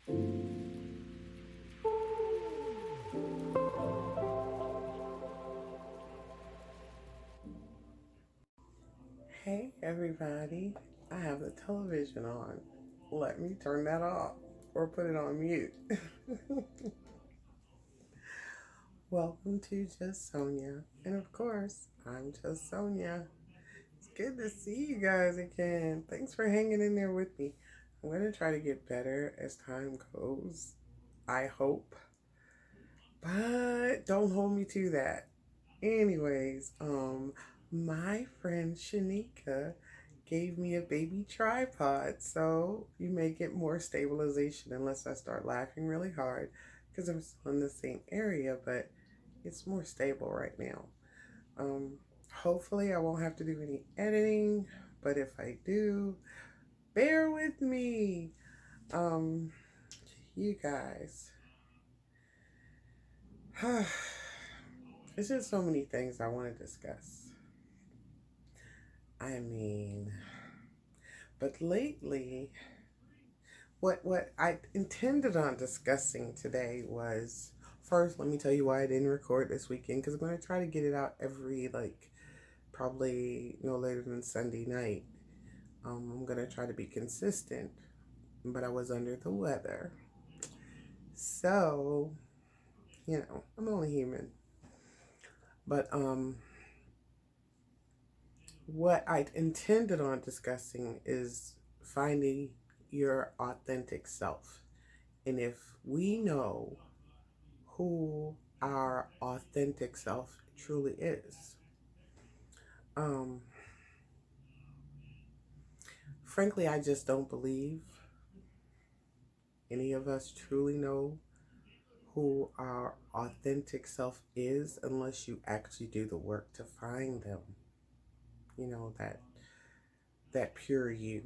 Hey everybody, I have the television on. Let me turn that off or put it on mute. Welcome to Just Sonia. And of course, I'm Just Sonia. It's good to see you guys again. Thanks for hanging in there with me. I'm going to try to get better as time goes. I hope. But don't hold me to that. Anyways, my friend Shanika gave me a baby tripod, so you may get more stabilization unless I start laughing really hard because I'm still in the same area, but it's more stable right now. Um, Hopefully I won't have to do any editing, but if I do, bear with me. Um, you guys, it's just so many things I want to discuss. I mean, but lately, what I intended on discussing today was first, let me tell you why I didn't record this weekend because I'm going to try to get it out every probably no later than Sunday night. I'm going to try to be consistent, but I was under the weather. So, I'm only human. But what I intended on discussing is finding your authentic self. And if we know who our authentic self truly is, um, frankly, I just don't believe any of us truly know who our authentic self is unless you actually do the work to find them. You know, that pure you,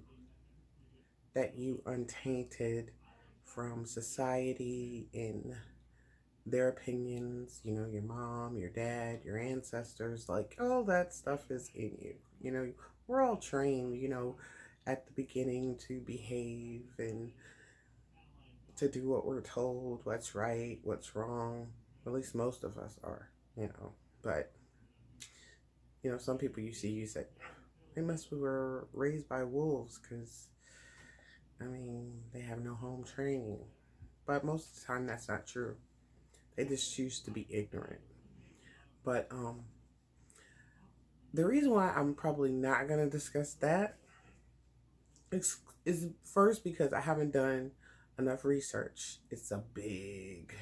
that you untainted from society and their opinions, your mom, your dad, your ancestors, like all that stuff is in you. We're all trained, at the beginning to behave and to do what we're told, what's right, what's wrong. At least most of us are. But, some people you say, they must were raised by wolves because, they have no home training. But most of the time, that's not true. They just choose to be ignorant. But the reason why I'm probably not going to discuss that is first because I haven't done enough research. It's a big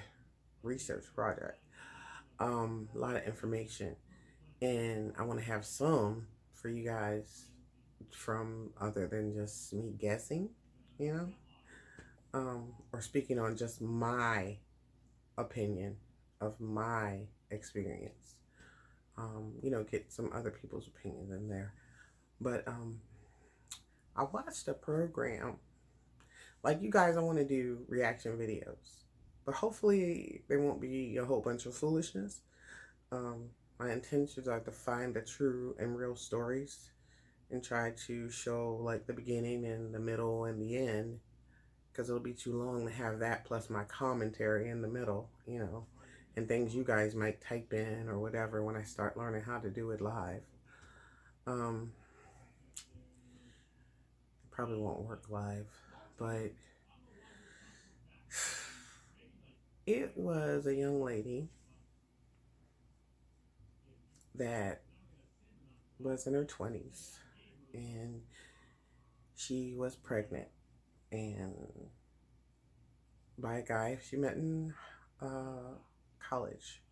research project, a lot of information, and I want to have some for you guys from other than just me guessing, you know, or speaking on just my opinion of my experience. Get some other people's opinions in there. But I watched a program. Like you guys, I want to do reaction videos, but hopefully there won't be a whole bunch of foolishness. My intentions are to find the true and real stories and try to show like the beginning and the middle and the end, because it'll be too long to have that plus my commentary in the middle, and things you guys might type in or whatever when I start learning how to do it live. Um, Probably won't work live, but it was a young lady that was in her 20s and she was pregnant and by a guy she met in college.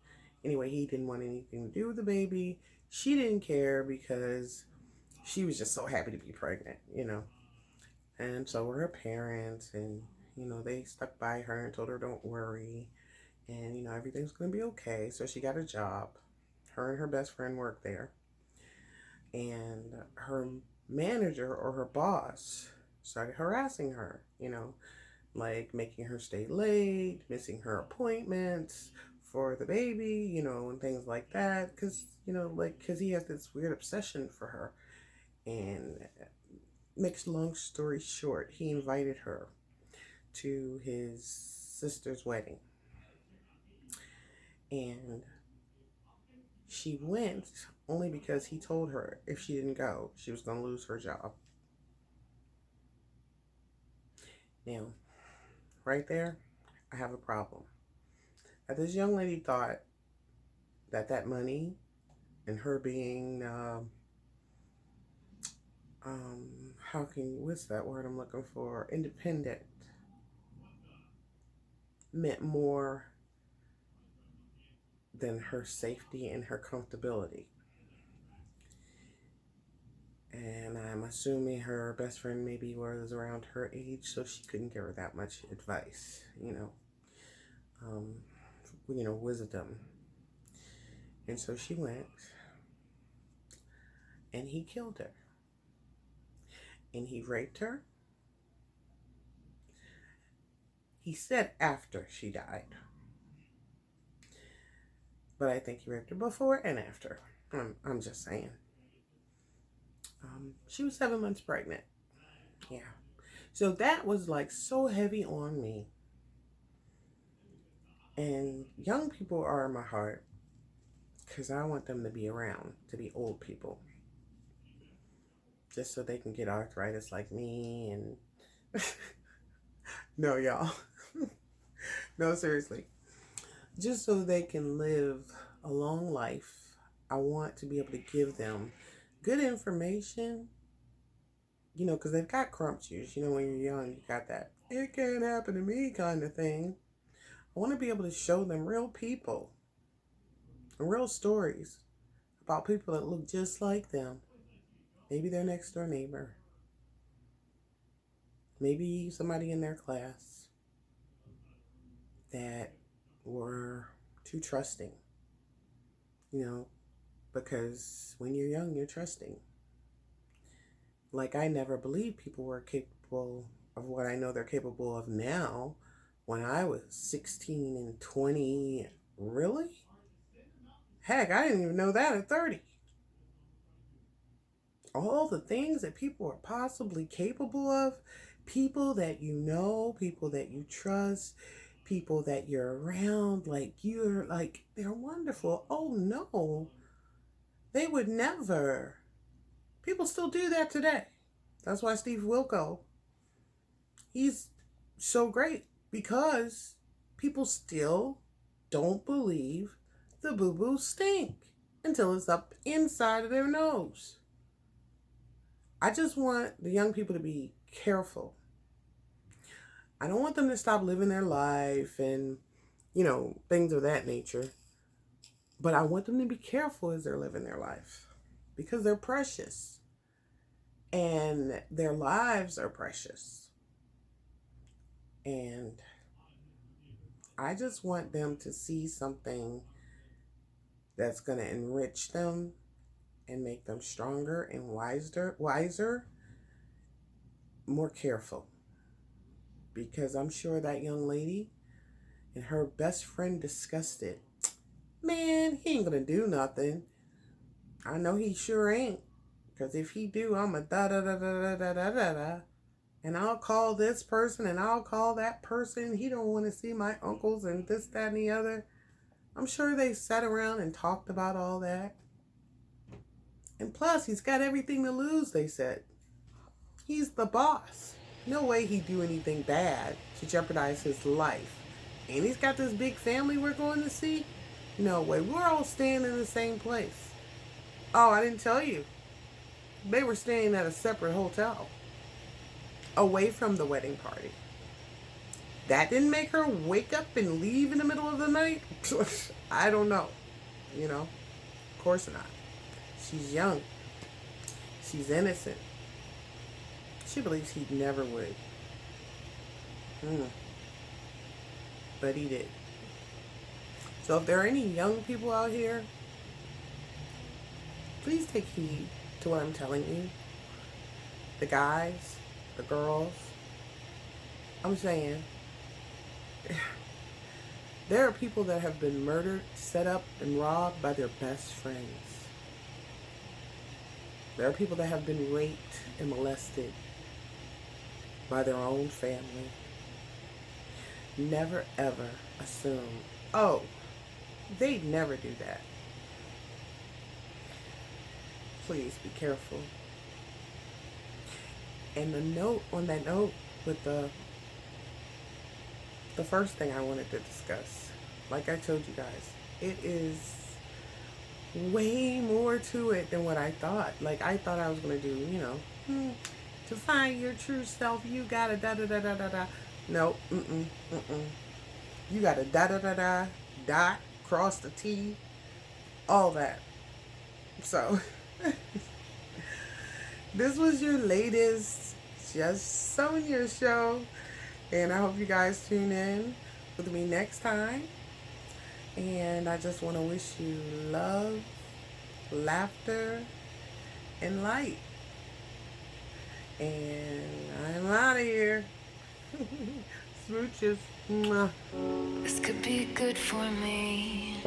Anyway, he didn't want anything to do with the baby. She didn't care because she was just so happy to be pregnant. And so were her parents, and they stuck by her and told her don't worry, and everything's gonna be okay. So she got a job. Her and her best friend worked there, and her manager or her boss started harassing her, like making her stay late, missing her appointments for the baby, and things like that. Because he has this weird obsession for her. And makes long story short, he invited her to his sister's wedding. And she went only because he told her if she didn't go, she was going to lose her job. Now, right there, I have a problem. Now, this young lady thought that money and her being, what's that word I'm looking for? Independent, meant more than her safety and her comfortability. And I'm assuming her best friend maybe was around her age, so she couldn't give her that much advice, wisdom. And so she went, and he killed her. And he raped her. He said after she died. But I think he raped her before and after. I'm just saying. She was 7 months pregnant. Yeah. So that was like so heavy on me. And young people are in my heart because I want them to be around, to be old people. Just so they can get arthritis like me and... No, y'all. No, seriously. Just so they can live a long life. I want to be able to give them good information, because they've got crumptious. When you're young, you got that, it can't happen to me kind of thing. I want to be able to show them real people and real stories about people that look just like them. Maybe their next door neighbor. Maybe somebody in their class that were too trusting. Because when you're young, you're trusting. Like, I never believed people were capable of what I know they're capable of now when I was 16 and 20. Really? Heck, I didn't even know that at 30. All the things that people are possibly capable of, people that you know, people that you trust, people that you're around, they're wonderful. Oh no, they would never. People still do that today. That's why Steve Wilkos, he's so great, because people still don't believe the boo-boos stink until it's up inside of their nose. I just want the young people to be careful. I don't want them to stop living their life and, things of that nature. But I want them to be careful as they're living their life, because they're precious. And their lives are precious. And I just want them to see something that's going to enrich them and make them stronger and wiser, more careful. Because I'm sure that young lady and her best friend discussed it. Man, he ain't going to do nothing. I know he sure ain't. Because if he do, I'm a da-da-da-da-da-da-da-da. And I'll call this person and I'll call that person. He don't want to see my uncles and this, that, and the other. I'm sure they sat around and talked about all that. And plus, he's got everything to lose, they said. He's the boss. No way he'd do anything bad to jeopardize his life. And he's got this big family we're going to see. No way. We're all staying in the same place. Oh, I didn't tell you. They were staying at a separate hotel, away from the wedding party. That didn't make her wake up and leave in the middle of the night? I don't know. Of course not. She's young. She's innocent. She believes he never would. But he did. So if there are any young people out here, please take heed to what I'm telling you. The guys, the girls. I'm saying, there are people that have been murdered, set up, and robbed by their best friends. There are people that have been raped and molested by their own family. Never ever assume, oh, they'd never do that. Please be careful. And the note on that note with the first thing I wanted to discuss, like I told you guys, it is way more to it than what I thought. Like I thought I was gonna do, to find your true self, you gotta da da da da da da. No, you gotta da da da da dot cross the T, all that. So this was your latest Just Sonia show, and I hope you guys tune in with me next time. And I just want to wish you love, laughter, and light. And I'm out of here. Smooches. Mwah. This could be good for me.